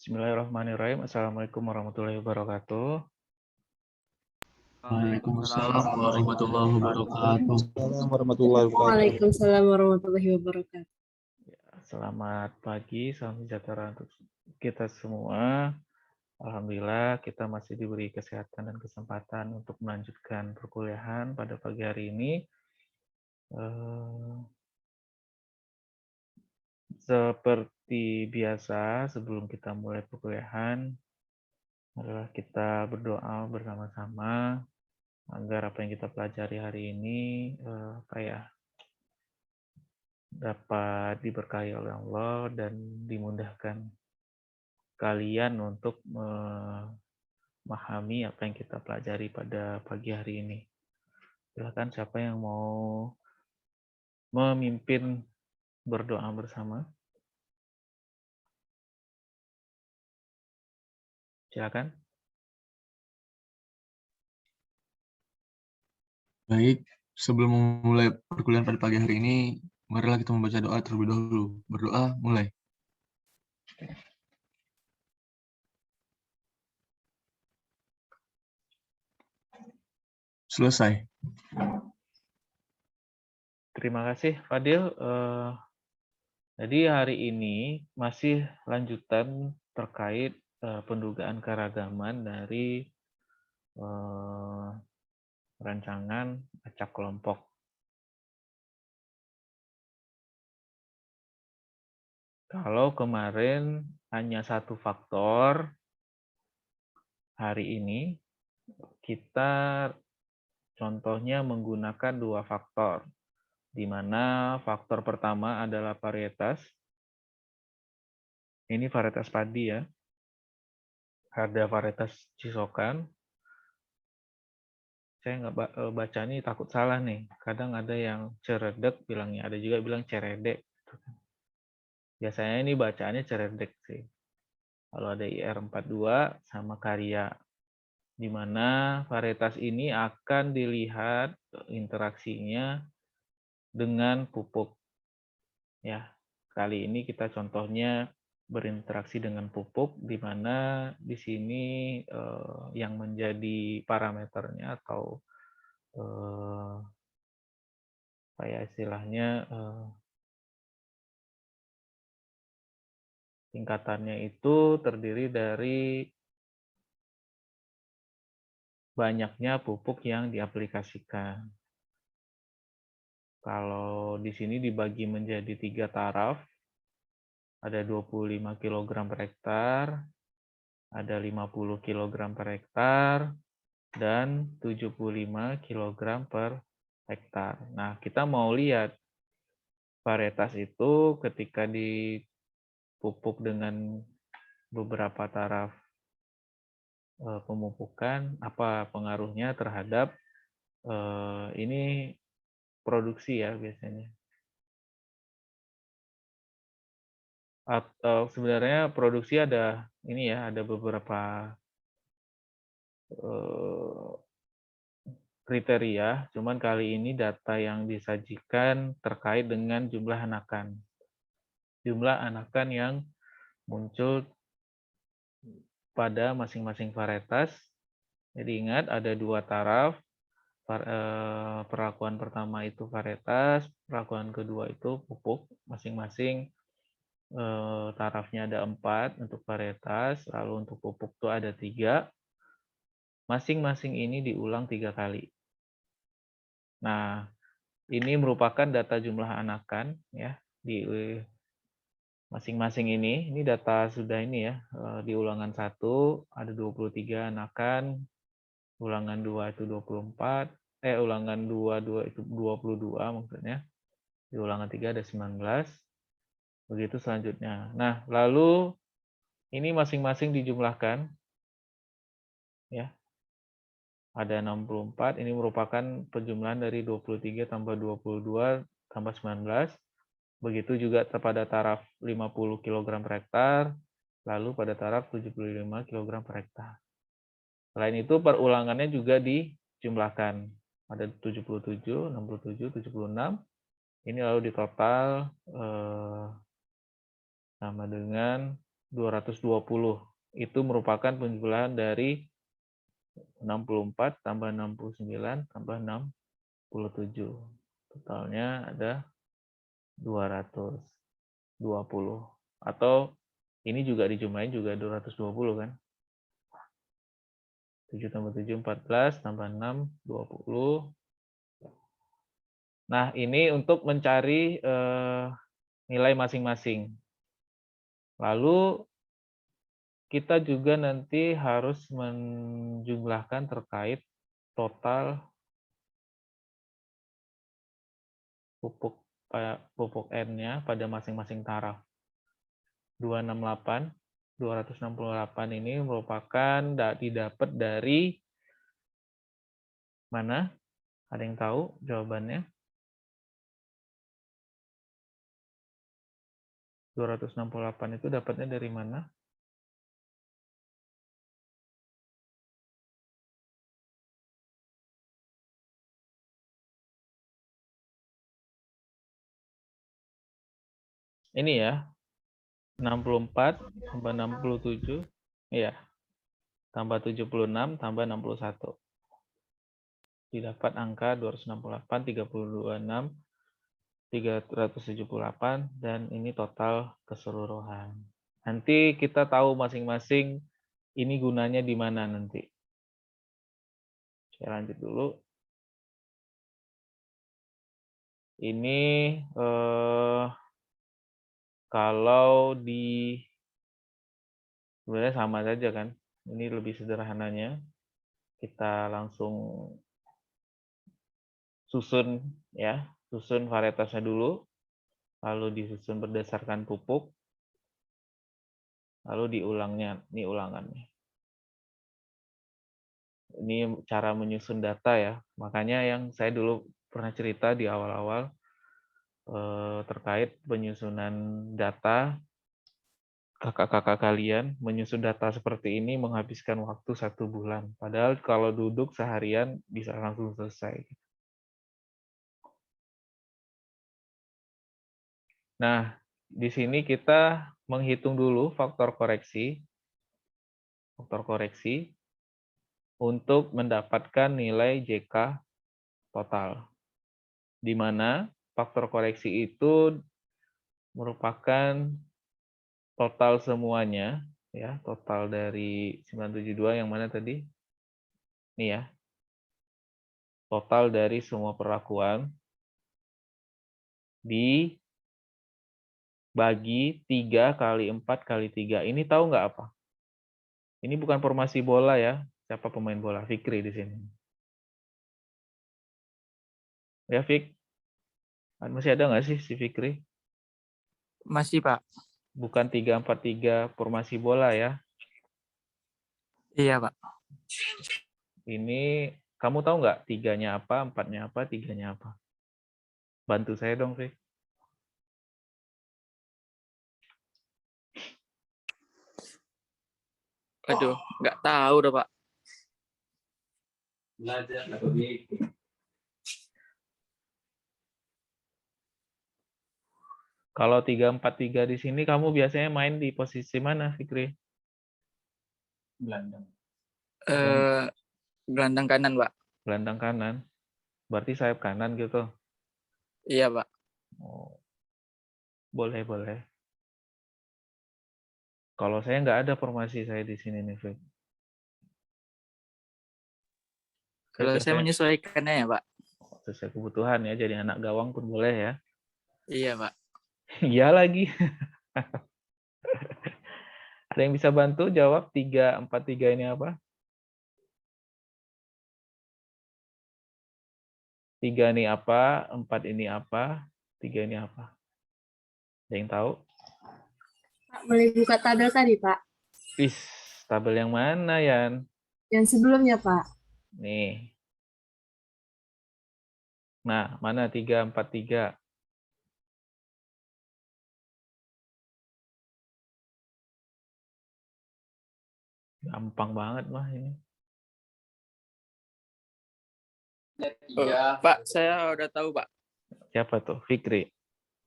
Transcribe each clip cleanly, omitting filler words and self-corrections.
Bismillahirrahmanirrahim. Assalamualaikum warahmatullahi wabarakatuh. Waalaikumsalam warahmatullahi wabarakatuh. Waalaikumsalam warahmatullahi wabarakatuh. Selamat pagi, salam sejahtera untuk kita semua. Alhamdulillah kita masih diberi kesehatan dan kesempatan untuk melanjutkan perkuliahan pada pagi hari ini. Seperti biasa, sebelum kita mulai perkuliahan, adalah kita berdoa bersama-sama agar apa yang kita pelajari hari ini dapat diberkahi oleh Allah dan dimudahkan kalian untuk memahami apa yang kita pelajari pada pagi hari ini. Silakan siapa yang mau memimpin berdoa bersama? Silakan. Baik, sebelum memulai perkuliahan pada pagi hari ini, marilah kita membaca doa terlebih dahulu. Berdoa, mulai. Selesai. Terima kasih, Fadil. Jadi hari ini masih lanjutan terkait pendugaan keragaman dari rancangan acak kelompok. Kalau kemarin hanya satu faktor, hari ini kita contohnya menggunakan dua faktor, di mana faktor pertama adalah varietas. Ini varietas padi ya. Ada varietas cisokan. Saya nggak baca ini takut salah nih. Kadang ada yang ceredek bilangnya, ada juga bilang ceredek. Biasanya ini bacaannya ceredek sih. Kalau ada IR42 sama karya, di mana varietas ini akan dilihat interaksinya dengan pupuk. Ya, kali ini kita contohnya berinteraksi dengan pupuk, di mana di sini yang menjadi parameternya atau istilahnya tingkatannya itu terdiri dari banyaknya pupuk yang diaplikasikan. Kalau di sini dibagi menjadi 3 taraf, ada 25 kg per hektar, ada 50 kg per hektar, dan 75 kg per hektar. Nah, kita mau lihat varietas itu ketika dipupuk dengan beberapa taraf pemupukan, apa pengaruhnya terhadap ini produksi ya biasanya. Atau sebenarnya produksi ada ini ya, ada beberapa kriteria, cuman kali ini data yang disajikan terkait dengan jumlah anakan. Jumlah anakan yang muncul pada masing-masing varietas. Jadi ingat ada dua taraf. Perlakuan pertama itu varietas, perlakuan kedua itu pupuk. Masing-masing tarafnya ada 4 untuk varietas, lalu untuk pupuk itu ada 3. Masing-masing ini diulang 3 kali. Nah, ini merupakan data jumlah anakan ya di masing-masing ini. Ini data sudah ini ya, di ulangan 1 ada 23 anakan, ulangan 2 itu 24, ulangan 2 itu 22 maksudnya. Di ulangan 3 ada 19. Begitu selanjutnya. Nah, lalu ini masing-masing dijumlahkan ya. Ada 64, ini merupakan penjumlahan dari 23 tambah 22 tambah 19. Begitu juga pada taraf 50 kg per hektar, lalu pada taraf 75 kg per hektar. Selain itu perulangannya juga dijumlahkan. Ada 77, 67, 76. Ini lalu ditotal sama dengan 220. Itu merupakan penjumlahan dari 64 tambah 69 tambah 67. Totalnya ada 220. Atau ini juga dijumlahin juga 220 kan? 7 tambah 7, 14, tambah 6, 20. Nah, ini untuk mencari nilai masing-masing. Lalu kita juga nanti harus menjumlahkan terkait total pupuk N-nya pada masing-masing taraf. 268 ini merupakan didapat dari mana? Ada yang tahu jawabannya? 268 itu dapatnya dari mana? Ini ya, 64 tambah 67, iya, tambah 76 tambah 61. Didapat angka 268, 326, 378, dan ini total keseluruhan. Nanti kita tahu masing-masing ini gunanya di mana nanti. Saya lanjut dulu. Ini kalau di sebenarnya sama saja kan. Ini lebih sederhananya. Kita langsung susun ya, susun varietasnya dulu, lalu disusun berdasarkan pupuk, lalu diulangnya, ini ulangannya. Ini cara menyusun data ya, makanya yang saya dulu pernah cerita di awal-awal terkait penyusunan data, kakak-kakak kalian menyusun data seperti ini menghabiskan waktu 1 bulan, padahal kalau duduk seharian bisa langsung selesai. Nah, di sini kita menghitung dulu faktor koreksi untuk mendapatkan nilai JK total. Di mana faktor koreksi itu merupakan total semuanya, ya, total dari 972 yang mana tadi? Ini ya. Total dari semua perlakuan dibagi 3 kali 4 kali 3. Ini tahu nggak apa? Ini bukan formasi bola ya. Siapa pemain bola? Fikri di sini. Ya, Fik? Masih ada nggak sih si Fikri? Masih, Pak. Bukan 3-4-3 formasi bola ya. Iya, Pak. Ini kamu tahu nggak 3-nya apa, 4-nya apa, 3-nya apa? Bantu saya dong, Fik. Aduh, nggak tahu dah, Pak. Kalau 3-4-3 di sini kamu biasanya main di posisi mana, Fikri? Gelandang. Gelandang kanan, Pak. Gelandang kanan. Berarti sayap kanan gitu. Iya, Pak. Oh, boleh, boleh. Kalau saya nggak ada formasi saya di sini nih, Fik. Kalau saya menyesuaikannya ya, Pak. Sesuai kebutuhan ya, jadi anak gawang pun boleh ya. Iya, Pak. Iya lagi. Ada yang bisa bantu jawab 3-4-3 ini apa? 3 ini apa? 4 ini apa? 3 ini apa? Ada yang tahu? Pak, boleh buka tabel tadi, Pak? Wis, tabel yang mana, Yan? Yang sebelumnya, Pak. Nih. Nah, mana 3-4-3? Gampang banget mah ini. Pak, saya udah tahu, Pak. Siapa tuh? Fikri.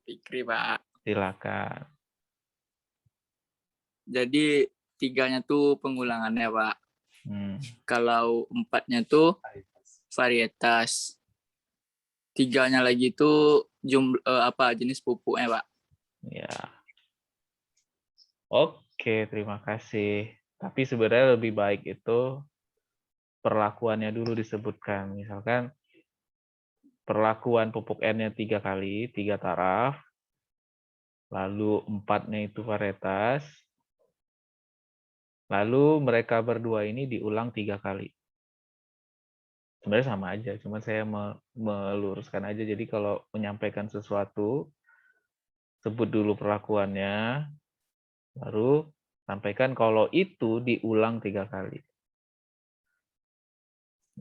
Fikri, Pak. Silakan. Jadi 3-nya tuh pengulangannya, Pak. Kalau 4-nya tuh varietas. 3-nya lagi tuh jenis pupuknya, Pak. Ya. Oke, terima kasih. Tapi sebenarnya lebih baik itu perlakuannya dulu disebutkan. Misalkan perlakuan pupuk N-nya 3 kali, 3 taraf. Lalu 4-nya itu varietas. Lalu mereka berdua ini diulang 3 kali. Sebenarnya sama aja, cuma saya meluruskan aja. Jadi kalau menyampaikan sesuatu, sebut dulu perlakuannya, baru sampaikan kalau itu diulang 3 kali.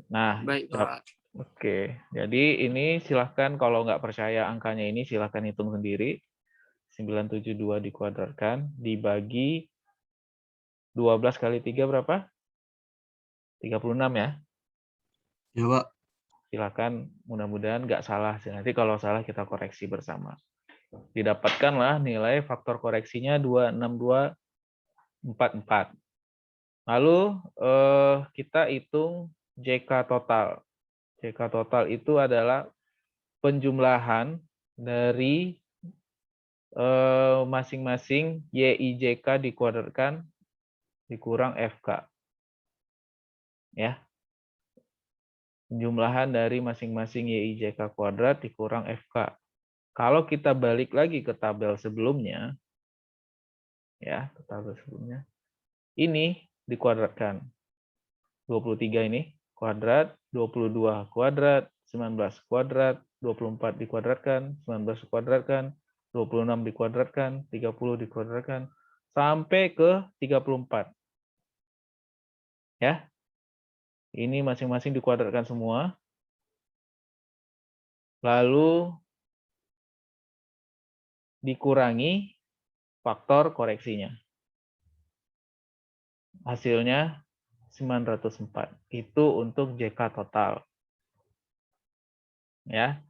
Nah, Baik, Pak. oke. Jadi ini silahkan kalau nggak percaya angkanya ini silahkan hitung sendiri. 972 dikuadratkan dibagi 12 kali 3 berapa? 36 ya. Ya, Pak. Silakan, mudah-mudahan nggak salah. Nanti kalau salah kita koreksi bersama. Didapatkanlah nilai faktor koreksinya 26244. Lalu kita hitung JK total. JK total itu adalah penjumlahan dari masing-masing YIJK dikuadratkan dikurang FK. Ya. Penjumlahan dari masing-masing YIJK kuadrat dikurang FK. Kalau kita balik lagi ke tabel sebelumnya, ya, ke tabel sebelumnya, ini dikuadratkan. 23 ini kuadrat, 22 kuadrat, 19 kuadrat, 24 dikuadratkan, 19 dikuadratkan, 26 dikuadratkan, 30 dikuadratkan, sampai ke 34. Ya. Ini masing-masing dikuadratkan semua. Lalu dikurangi faktor koreksinya. Hasilnya 904. Itu untuk JK total. Ya.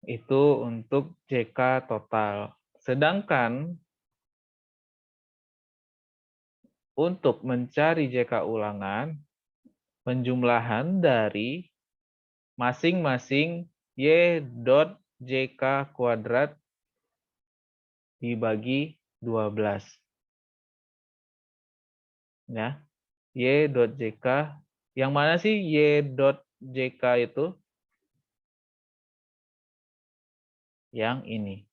Itu untuk JK total. Sedangkan untuk mencari JK ulangan, penjumlahan dari masing-masing Y.JK kuadrat dibagi 12. Ya. Y.JK. Yang mana sih Y.JK itu? Yang ini.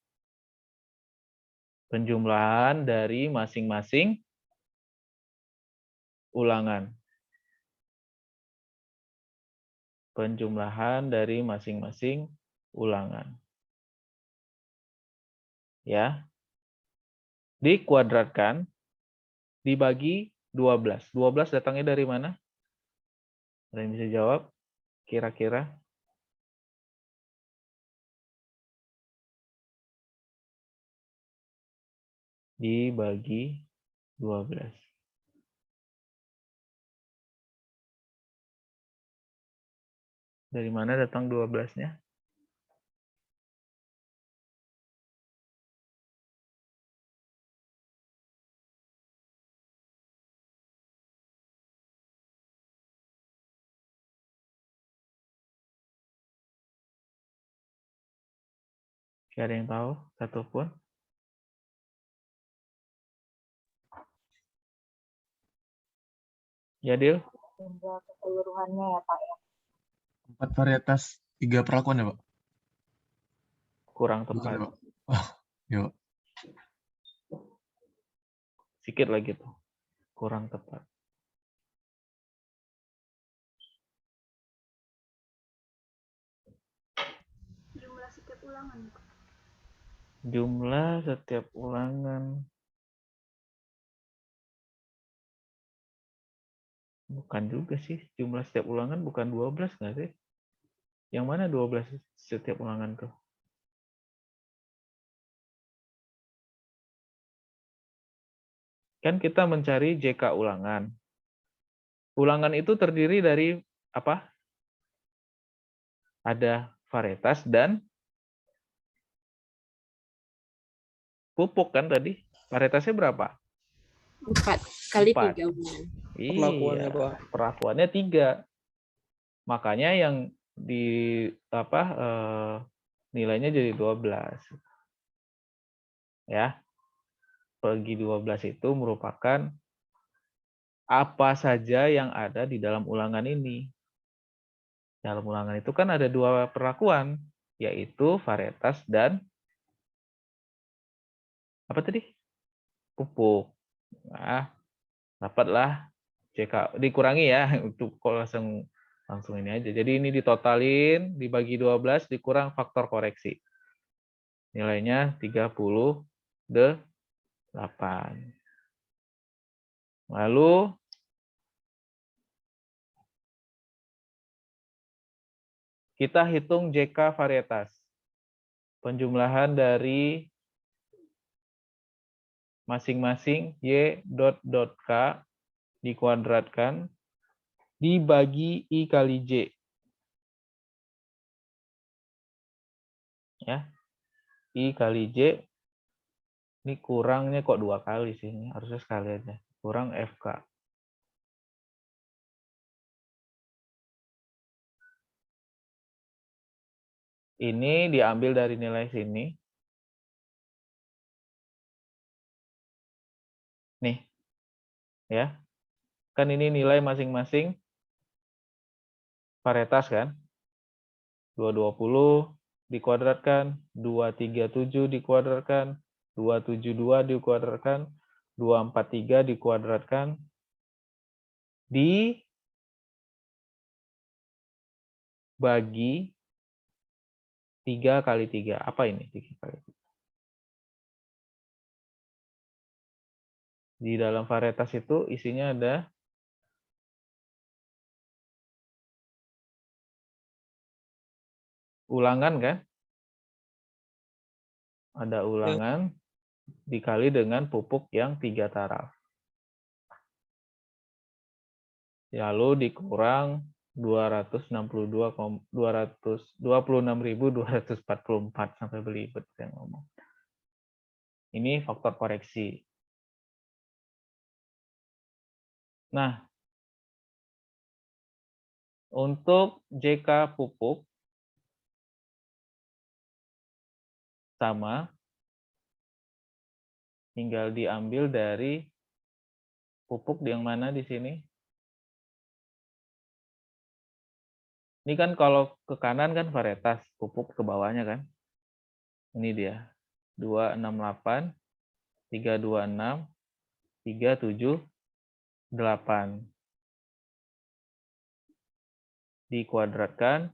Penjumlahan dari masing-masing ulangan. Penjumlahan dari masing-masing ulangan. Ya. Dikuadratkan dibagi 12. 12 datangnya dari mana? Ada yang bisa jawab? Kira-kira? Dibagi 12. Dari mana datang 12-nya? Ada yang tahu? Satupun? Jadil? Jumlah keseluruhannya ya, Pak. 4 varietas, 3 perlakuan ya, Pak? Kurang Bukan tepat. ya, Pak? Oh, ya, Pak. Sedikit lagi tuh. Kurang tepat. Jumlah setiap ulangan. Jumlah setiap ulangan. Bukan juga sih. Jumlah setiap ulangan bukan 12 nggak sih? Yang mana 12 setiap ulangan tuh? Kan kita mencari JK ulangan. Ulangan itu terdiri dari apa? Ada varietas dan pupuk kan tadi? Varietasnya berapa? 4 kali 4. 3 bulan. Perlakuannya, Iya, Pak. perlakuannya 3. Makanya yang di nilainya jadi 12. Ya. Bagi 12 itu merupakan apa saja yang ada di dalam ulangan ini. Dalam ulangan itu kan ada 2 perlakuan, yaitu varietas dan apa tadi? Pupuk. Nah, dapatlah CK dikurangi ya untuk kalau langsung ini aja. Jadi ini ditotalin dibagi 12 dikurang faktor koreksi. Nilainya 38. Lalu kita hitung JK varietas. Penjumlahan dari masing-masing Y.K dikuadratkan dibagi I kali J. Ya. I kali J. Ini kurangnya kok 2 kali sih. Ini harusnya sekali aja. Kurang FK. Ini diambil dari nilai sini. Nih. Ya. Kan ini nilai masing-masing varietas kan? 220 dikuadratkan, 237 dikuadratkan, 272 dikuadratkan, 243 dikuadratkan, dibagi 3 kali 3. Apa ini? 3 kali 3. Di dalam varietas itu isinya ada ulangan kan? Ada ulangan dikali dengan pupuk yang 3 taraf. Lalu dikurang 26.244 sampai belibet saya ngomong. Ini faktor koreksi. Nah, untuk JK pupuk sama, tinggal diambil dari pupuk yang mana di sini. Ini kan kalau ke kanan kan varietas, pupuk ke bawahnya kan. Ini dia, 268, 326, 378. Dikuadratkan,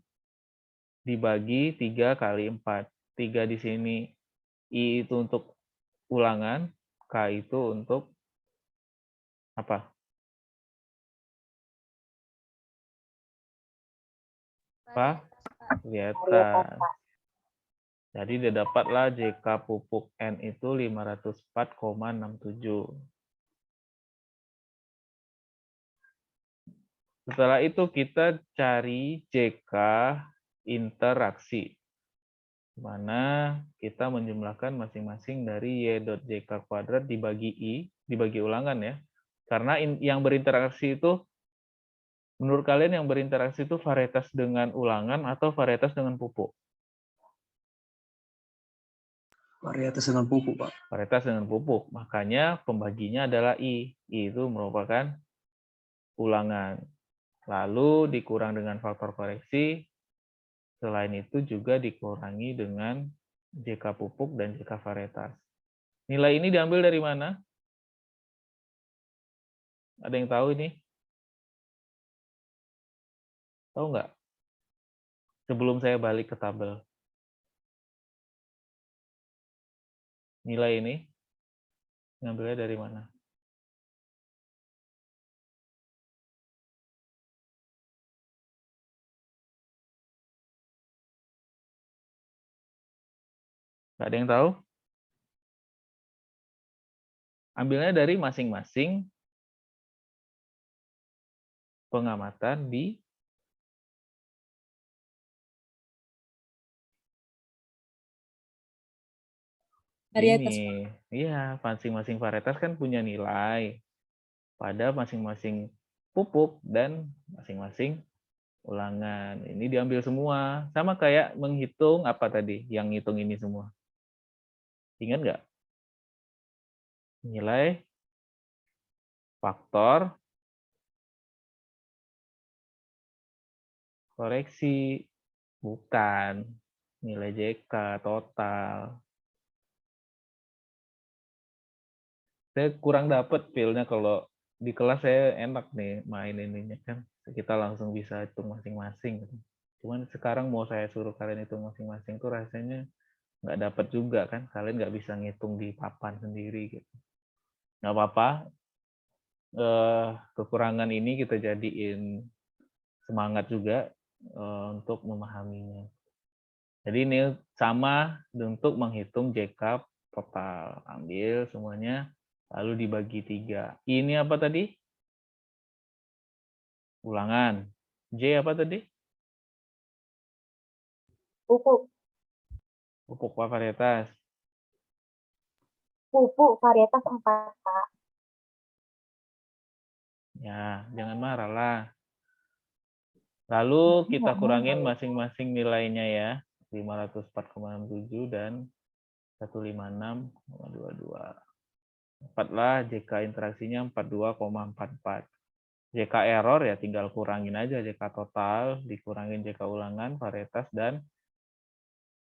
dibagi 3 kali 4. 3 di sini, I itu untuk ulangan, K itu untuk apa? Varietas. Jadi dia dapatlah JK pupuk N itu 504,67. Setelah itu kita cari JK interaksi. Mana kita menjumlahkan masing-masing dari Y.JK kuadrat dibagi I, dibagi ulangan ya. Karena yang berinteraksi itu, menurut kalian yang berinteraksi itu varietas dengan ulangan atau varietas dengan pupuk? Varietas dengan pupuk, Pak. Varietas dengan pupuk. Makanya pembaginya adalah I. I itu merupakan ulangan. Lalu dikurang dengan faktor koreksi. Selain itu juga dikurangi dengan JK pupuk dan JK varietas. Nilai ini diambil dari mana? Ada yang tahu ini? Tahu nggak? Sebelum saya balik ke tabel. Nilai ini ngambilnya dari mana? Nggak ada yang tahu? Ambilnya dari masing-masing pengamatan di Varietas. Ini, iya, masing-masing varietas kan punya nilai pada masing-masing pupuk dan masing-masing ulangan. Ini diambil semua. Sama kayak menghitung apa tadi, yang ngitung ini semua. Ingat nggak? Nilai faktor koreksi, bukan nilai JK total. Saya kurang dapat feel-nya kalau di kelas saya enak nih main ininya kan. Kita langsung bisa hitung masing-masing. Gitu. Cuman sekarang mau saya suruh kalian hitung masing-masing tuh rasanya nggak dapat juga kan. Kalian nggak bisa ngitung di papan sendiri gitu. Nggak apa-apa. Kekurangan ini kita jadiin semangat juga untuk memahaminya. Jadi ini sama untuk menghitung JK total. Ambil semuanya, lalu dibagi 3. Ini apa tadi? Ulangan. J apa tadi? Pupuk. Pupuk apa varietas? Pupuk varietas 4, Pak. Ya, jangan marah lah. Lalu kita kurangin masing-masing nilainya ya. 504,67 dan 156,22. Dapatlah JK interaksinya 42,44. JK error ya tinggal kurangin aja JK total, dikurangin JK ulangan, varietas, dan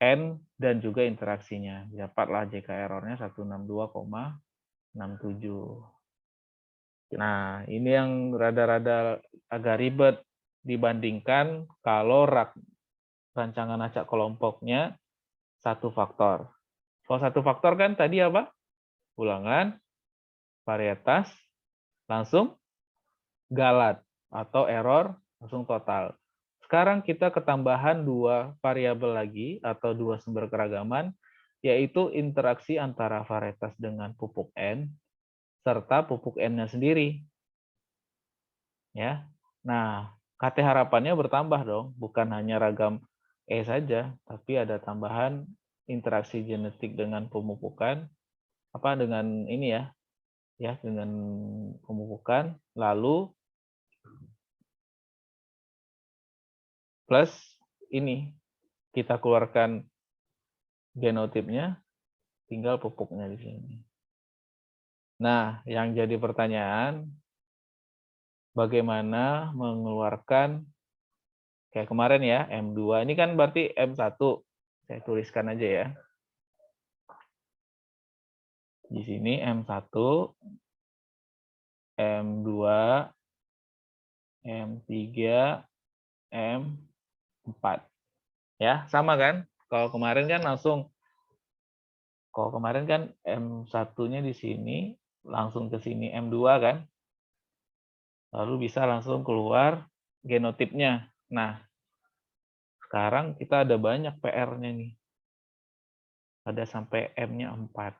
N dan juga interaksinya. Dapatlah JK errornya 162,67. Nah, ini yang rada-rada agak ribet dibandingkan kalau rancangan acak kelompoknya satu faktor. Kalau satu faktor kan tadi apa? Ulangan, varietas, langsung galat atau error, langsung total. Sekarang kita ketambahan 2 variabel lagi atau 2 sumber keragaman, yaitu interaksi antara varietas dengan pupuk N serta pupuk N-nya sendiri. Ya. Nah, KT harapannya bertambah dong, bukan hanya ragam E saja, tapi ada tambahan interaksi genetik dengan pemupukan, dengan ini ya dengan pemupukan, lalu plus ini kita keluarkan genotipnya, tinggal pupuknya di sini. Nah, yang jadi pertanyaan, bagaimana mengeluarkan kayak kemarin ya, M2. Ini kan berarti M1. Saya tuliskan aja ya. Di sini M1, M2, M3, M4. Ya, sama kan? Kalau kemarin kan M1-nya di sini, langsung ke sini M2 kan? Lalu bisa langsung keluar genotipnya. Nah, sekarang kita ada banyak PR-nya nih. Ada sampai M-nya 4.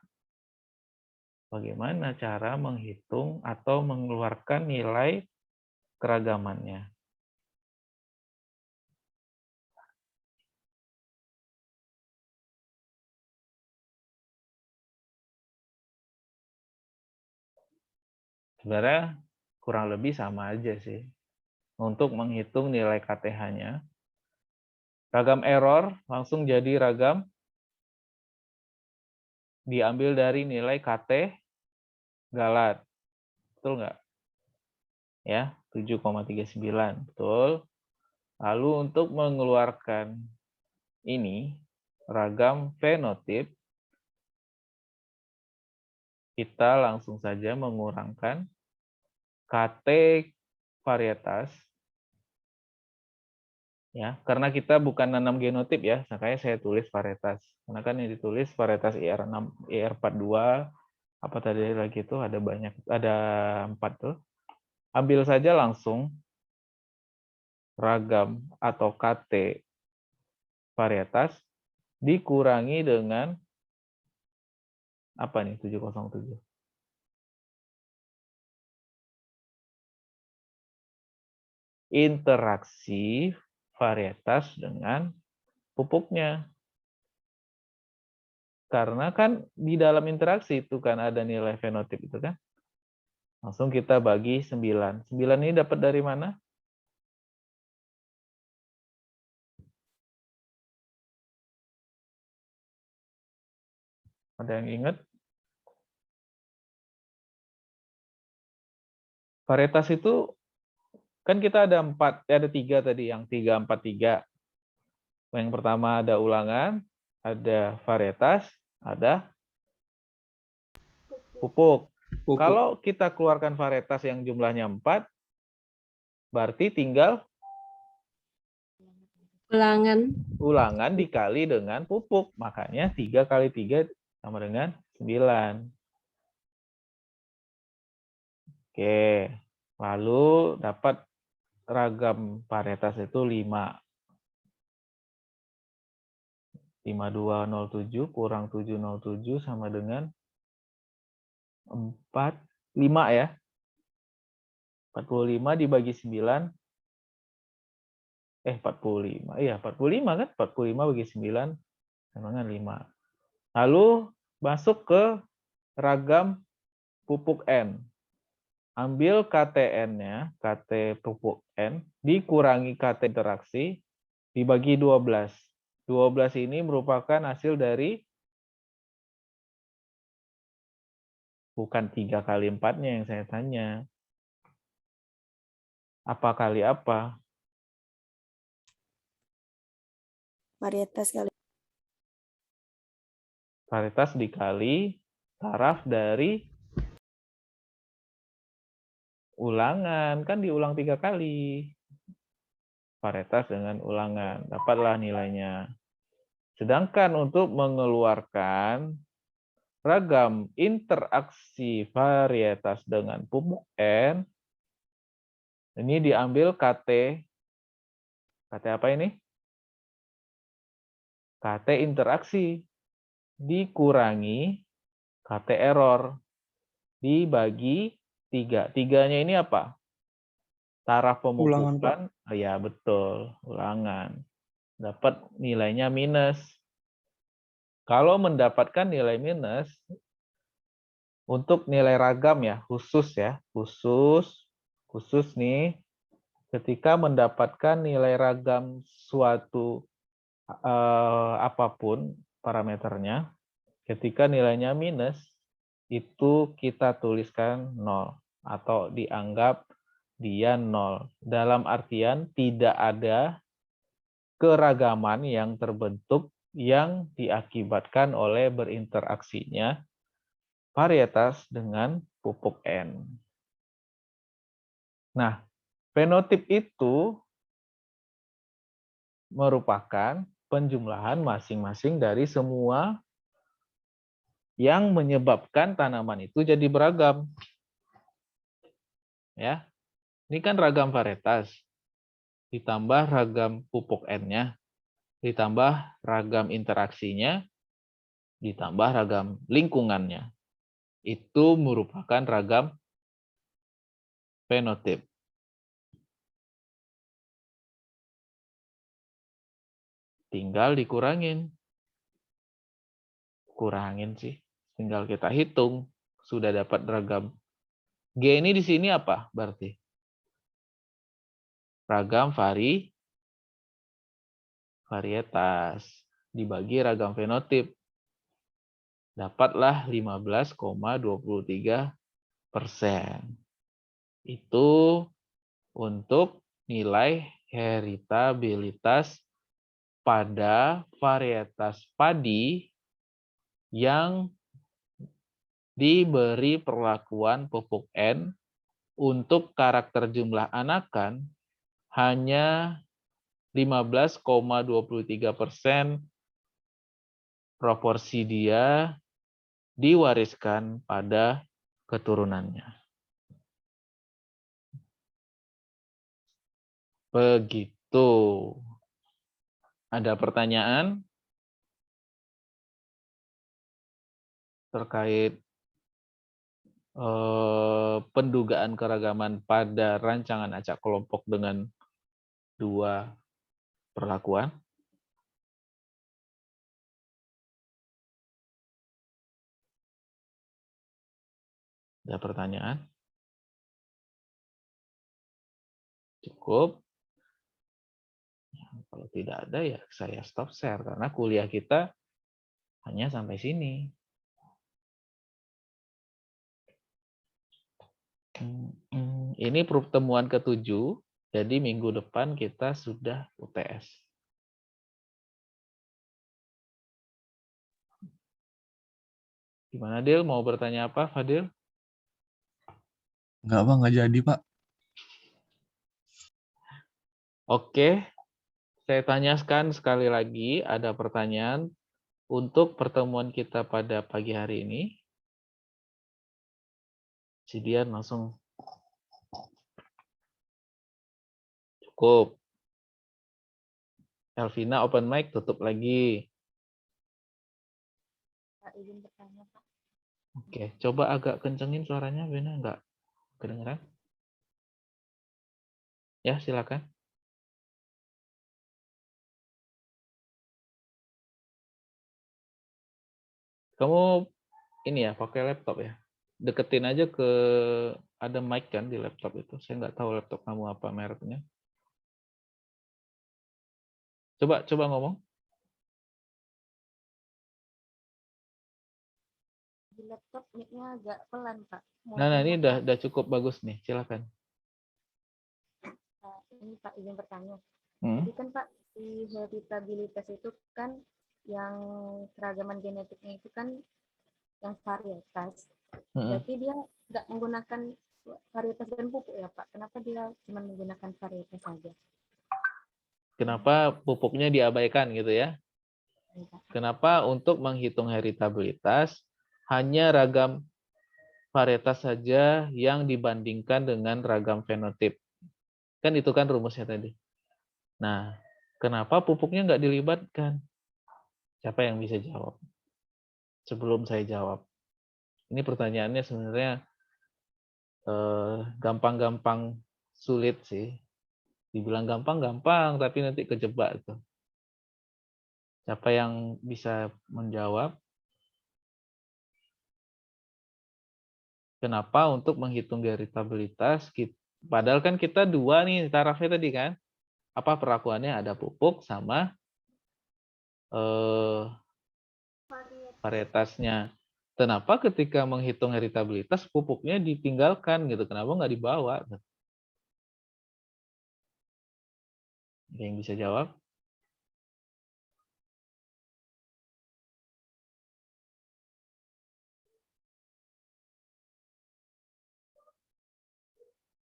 Bagaimana cara menghitung atau mengeluarkan nilai keragamannya? Sebenarnya kurang lebih sama aja sih. Untuk menghitung nilai KTH-nya, ragam error langsung jadi ragam diambil dari nilai KT galat. Betul nggak? Ya, 7,39. Betul. Lalu untuk mengeluarkan ini, ragam fenotip, kita langsung saja mengurangkan KT varietas. Ya, karena kita bukan nanam genotip ya, makanya saya tulis varietas. Karena kan yang ditulis varietas IR6, IR42, apa tadi lagi itu ada banyak, ada 4 tuh. Ambil saja langsung ragam atau KT varietas dikurangi dengan apa nih 707. Interaksi varietas dengan pupuknya. Karena kan di dalam interaksi itu kan ada nilai fenotip itu kan. Langsung kita bagi 9. 9 ini dapat dari mana? Ada yang ingat? Varietas itu kan kita ada 3 tadi, yang 3, 4, 3. Yang pertama ada ulangan, ada varietas, ada pupuk. Pupuk. Kalau kita keluarkan varietas yang jumlahnya 4, berarti tinggal ulangan dikali dengan pupuk. Makanya 3 kali 3 sama dengan 9. Oke, lalu dapat ragam varietas itu 5. 5207 kurang 707 sama dengan 5 ya. 45 dibagi 9. 45. Iya, 45 kan? 45 bagi 9 sama dengan 5. Lalu masuk ke ragam pupuk N. Ambil KTN-nya, KT pupuk N, dikurangi KT interaksi, dibagi 12. 12 ini merupakan hasil dari bukan 3 kali 4-nya yang saya tanya. Apa kali apa? Varietas kali. Varietas dikali taraf dari ulangan. Kan diulang 3 kali. Varietas dengan ulangan. Dapatlah nilainya. Sedangkan untuk mengeluarkan ragam interaksi varietas dengan pupuk N, ini diambil KT. KT apa ini? KT interaksi. Dikurangi KT error. Dibagi 3. 3-nya ini apa? Taraf pemupukan. Ulangan, Pak. Ya, betul. Ulangan. Dapat nilainya minus. Kalau mendapatkan nilai minus, untuk nilai ragam ya, khusus nih, ketika mendapatkan nilai ragam suatu apapun parameternya, ketika nilainya minus, itu kita tuliskan 0 atau dianggap dia 0. Dalam artian tidak ada keragaman yang terbentuk yang diakibatkan oleh berinteraksinya varietas dengan pupuk N. Nah, fenotip itu merupakan penjumlahan masing-masing dari semua yang menyebabkan tanaman itu jadi beragam. Ya, ini kan ragam varietas, ditambah ragam pupuk N-nya, ditambah ragam interaksinya, ditambah ragam lingkungannya. Itu merupakan ragam fenotip. Tinggal dikurangin. Kurangin sih. Tinggal kita hitung. Sudah dapat ragam. G ini di sini apa berarti? Ragam varietas. Dibagi ragam fenotip. Dapatlah 15,23%. Itu untuk nilai heritabilitas pada varietas padi yang diberi perlakuan pupuk N untuk karakter jumlah anakan hanya 15,23%. Proporsi dia diwariskan pada keturunannya. Begitu. Ada pertanyaan terkait pendugaan keragaman pada rancangan acak kelompok dengan 2 perlakuan? Ada pertanyaan? Cukup? Kalau tidak ada ya saya stop share karena kuliah kita hanya sampai sini. Ini pertemuan ke-7, jadi minggu depan kita sudah UTS. Gimana Dil? Mau bertanya apa, Fadil? Enggak, Pak, nggak jadi, Pak. Oke, saya tanyakan sekali lagi, ada pertanyaan untuk pertemuan kita pada pagi hari ini. Si Dian langsung cukup. Elvina open mic, tutup lagi. Pak, izin bertanya, Pak. Oke, coba agak kencengin suaranya, Bena, enggak kedengeran? Ya, silakan. Kamu ini ya, pakai laptop ya? Deketin aja ke, ada mic kan di laptop itu. Saya nggak tahu laptop kamu apa mereknya. Coba ngomong. Di laptop mic-nya agak pelan, Pak. Nah, ini udah cukup bagus nih. Silakan. Ini Pak, izin bertanya. Hmm? Jadi kan Pak, di heritabilitas itu kan yang keragaman genetiknya itu kan yang varietas. Berarti dia nggak menggunakan varietas dan pupuk ya Pak? Kenapa dia cuma menggunakan varietas saja? Kenapa pupuknya diabaikan gitu ya? Kenapa untuk menghitung heritabilitas hanya ragam varietas saja yang dibandingkan dengan ragam fenotip? Kan itu kan rumusnya tadi. Nah, kenapa pupuknya nggak dilibatkan? Siapa yang bisa jawab? Sebelum saya jawab. Ini pertanyaannya sebenarnya gampang-gampang sulit sih. Dibilang gampang-gampang, tapi nanti kejebak tuh. Siapa yang bisa menjawab? Kenapa untuk menghitung heritabilitas, padahal kan kita dua nih tarafnya tadi kan? Apa perlakuannya? Ada pupuk sama varietasnya. Kenapa ketika menghitung heritabilitas pupuknya ditinggalkan gitu? Kenapa nggak dibawa? Ada yang bisa jawab?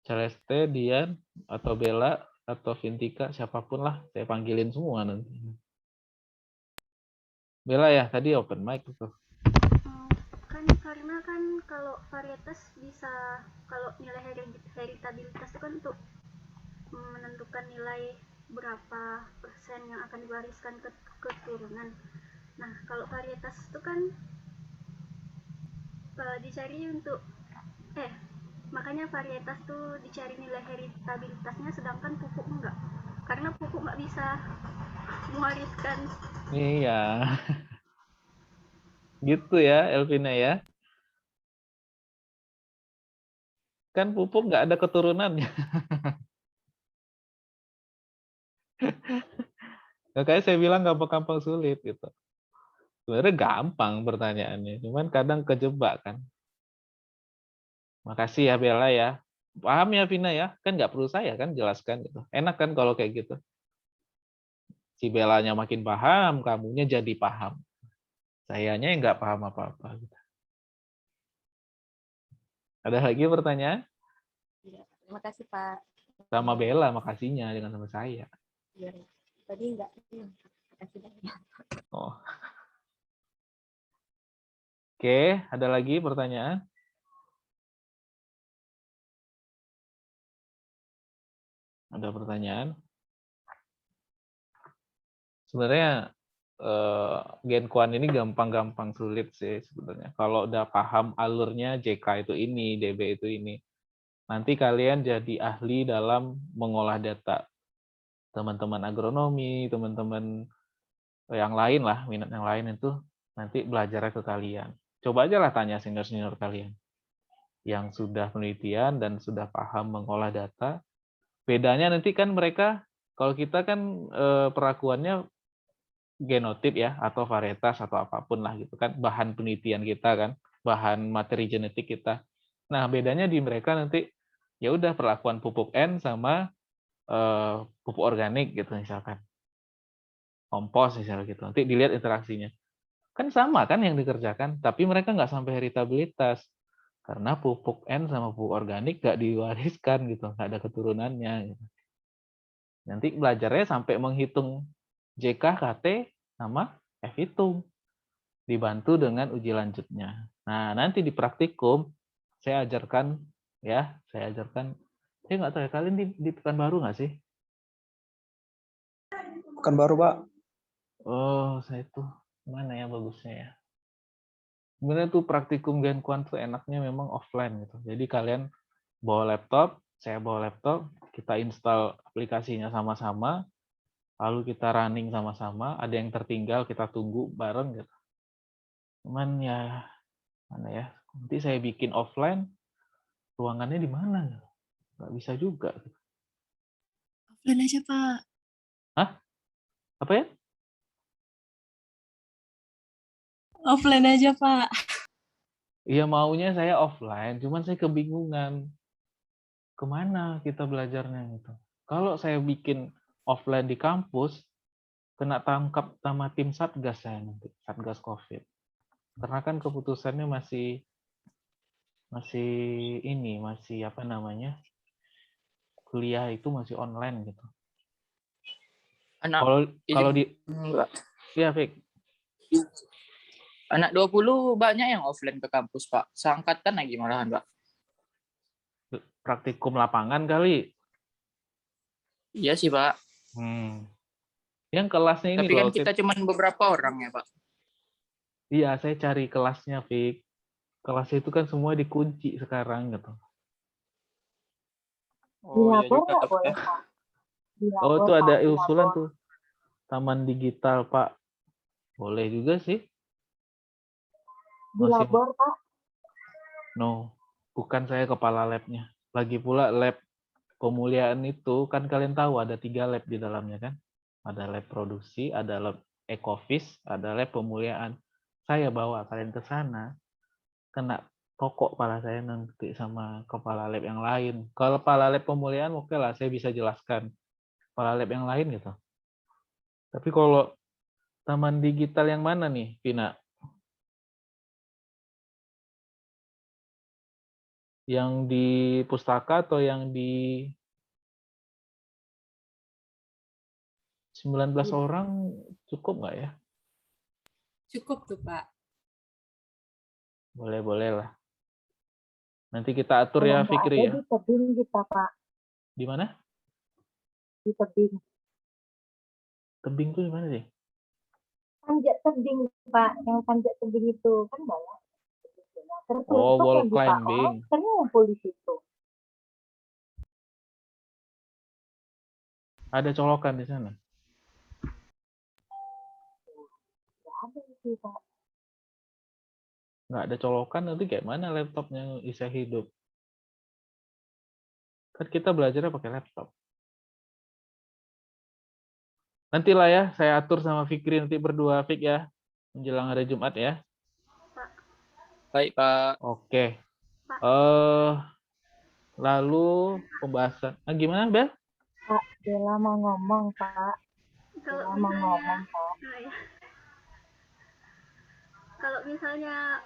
Celeste, Dian, atau Bella, atau Vintika, siapapun lah. Saya panggilin semua nanti. Bella ya, tadi open mic tuh. Kan karena kan kalau varietas bisa, kalau nilai heritabilitas itu kan untuk menentukan nilai berapa persen yang akan diwariskan ke keturunan. Nah, kalau varietas itu kan dicari untuk makanya varietas tuh dicari nilai heritabilitasnya, sedangkan pupuk enggak. Karena pupuk nggak bisa mewariskan. Iya. Gitu ya, Elvina ya. Kan pupuk nggak ada keturunannya. Makanya saya bilang gampang-gampang sulit gitu. Sebenarnya gampang pertanyaannya, cuman kadang kejebak kan. Makasih ya Bella ya. Paham ya Vina ya? Kan nggak perlu saya kan jelaskan gitu. Enak kan kalau kayak gitu. Si Bellanya makin paham, kamunya jadi paham. Sayanya yang nggak paham apa-apa. Gitu. Ada lagi pertanyaan? Ya, terima kasih Pak. Sama Bella, makasihnya dengan sama saya. Ya, tadi enggak. Terima kasih banyak. Oh. Oke, ada lagi pertanyaan? Ada pertanyaan? Sebenarnya Gen Kuan ini gampang-gampang sulit sih sebenarnya. Kalau udah paham alurnya JK itu ini, DB itu ini. Nanti kalian jadi ahli dalam mengolah data. Teman-teman agronomi, teman-teman yang lain lah, minat yang lain itu nanti belajarnya ke kalian. Coba aja lah tanya senior-senior kalian. yang sudah penelitian dan sudah paham mengolah data. Bedanya nanti kan mereka, kalau kita kan perlakuannya genotip ya, atau varietas atau apapun lah gitu kan, bahan penelitian kita kan, bahan materi genetik kita. Nah, bedanya di mereka nanti ya udah perlakuan pupuk N sama pupuk organik gitu misalkan. Kompos misalnya gitu. Nanti dilihat interaksinya. Kan sama kan yang dikerjakan, tapi mereka nggak sampai heritabilitas. Karena pupuk N sama pupuk organik nggak diwariskan gitu, nggak ada keturunannya. Gitu. Nanti belajarnya sampai menghitung JK, KT, sama F hitung. Dibantu dengan uji lanjutnya. Nah, nanti di praktikum, saya ajarkan, saya nggak tahu ya, kalian di Pekanbaru nggak sih? Pekanbaru, Pak. Oh, saya tuh, mana ya bagusnya ya? Sebenarnya tuh praktikum Gen Kuan tuh enaknya memang offline gitu. Jadi kalian bawa laptop, saya bawa laptop, kita install aplikasinya sama-sama, lalu kita running sama-sama, ada yang tertinggal kita tunggu bareng gitu. Cuman ya, mana ya, nanti saya bikin offline, ruangannya di mana? Nggak bisa juga. Offline aja, Pak. Hah? Apa ya? Offline aja, Pak. Iya maunya saya offline, cuman saya kebingungan. Kemana kita belajarnya gitu. Kalau saya bikin offline di kampus, kena tangkap sama tim Satgas saya nanti, Satgas COVID. Karena kan keputusannya masih apa namanya, kuliah itu masih online gitu. Anak Kalau di, enggak. ya Fik, Anak 20 banyak yang offline ke kampus, Pak. Seangkatan lagi malahan, Pak. praktikum lapangan kali. Iya sih, Pak. Yang kelasnya ini Tapi kan loh. kita cuma beberapa orang ya, Pak. Iya, saya cari kelasnya, Fik. Kelasnya itu kan semua dikunci sekarang gitu. Oh, iya juga, Pak. Oh, itu ada usulan tuh. Taman digital, Pak. Boleh juga sih. Di labor, Pak? No, bukan saya kepala labnya. Lagi pula lab pemuliaan itu, kan kalian tahu ada 3 lab di dalamnya kan? Ada lab produksi, ada lab ekofis, ada lab pemuliaan. Saya bawa kalian ke sana, kena pokok kepala saya nanti sama kepala lab yang lain. Kalau kepala lab pemuliaan, oke lah, saya bisa jelaskan. Kepala lab yang lain gitu. Tapi kalau taman digital yang mana nih, Vina? Yang di pustaka atau yang di 19 orang cukup nggak ya? Cukup tuh, Pak. Boleh lah. Nanti kita atur ya, Fikri ya. Di tebing kita, Pak. Di mana? Di tebing. Tebing tuh di mana sih? Panjat tebing, Pak. Yang panjat tebing itu kan banyak. Oh, wall climbing. Kan ngumpul di situ. Ada colokan di sana? Ada sih, Pak. Nggak ada colokan, nanti kayak mana laptopnya bisa hidup? Kan kita belajarnya pakai laptop. Nantilah ya, saya atur sama Fikri nanti berdua, Fik ya. Menjelang hari Jumat ya. Baik, Pak. Oke. Lalu pembahasan. Gimana, Bel? Pak, Bella mau ngomong, Pak. Kalau Bella mau misalnya, ngomong, Pak. Kalau misalnya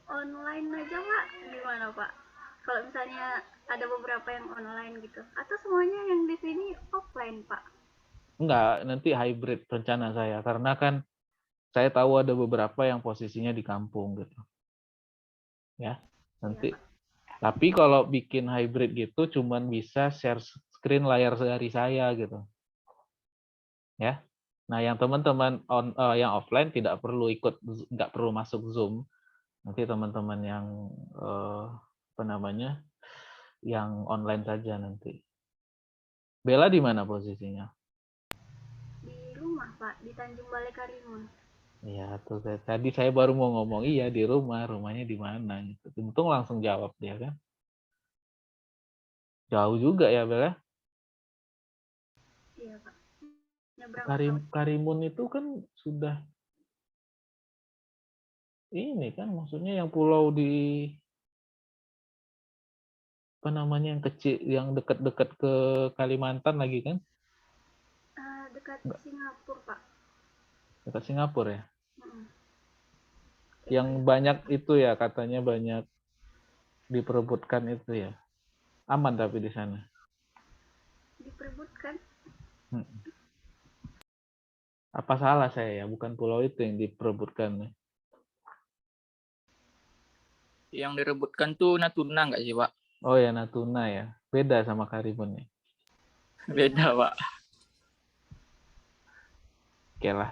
online aja, Pak, gimana, Pak? Kalau misalnya ada beberapa yang online gitu, atau semuanya yang di sini offline, Pak? Enggak, nanti hybrid rencana saya. Karena kan saya tahu ada beberapa yang posisinya di kampung gitu. Ya, nanti. Tapi kalau bikin hybrid gitu cuman bisa share screen layar dari saya gitu. Ya. Nah, yang teman-teman yang offline tidak perlu ikut, nggak perlu masuk Zoom. Nanti teman-teman yang yang online saja nanti. Bella di mana posisinya? Di rumah, Pak, di Tanjung Balai Karimun. Iya, tuh tadi saya baru mau ngomong, iya di rumah, rumahnya di mana gitu. Untung langsung jawab dia kan. Jauh juga ya, Bel ya. Iya, Pak. Nyebrang laut. Karimun itu kan sudah ini kan, maksudnya yang pulau di apa namanya yang kecil, yang dekat-dekat ke Kalimantan lagi kan? Dekat Enggak. Singapura, Pak. Dekat Singapura ya. Mm-mm. Yang banyak itu ya, katanya banyak diperebutkan itu ya. Aman tapi di sana. Diperebutkan. Apa salah saya ya? Bukan pulau itu yang diperebutkan. Yang direbutkan tuh Natuna nggak sih, Pak? Oh ya, Natuna ya. Beda sama Karimun ya. Beda, Pak. Oke lah.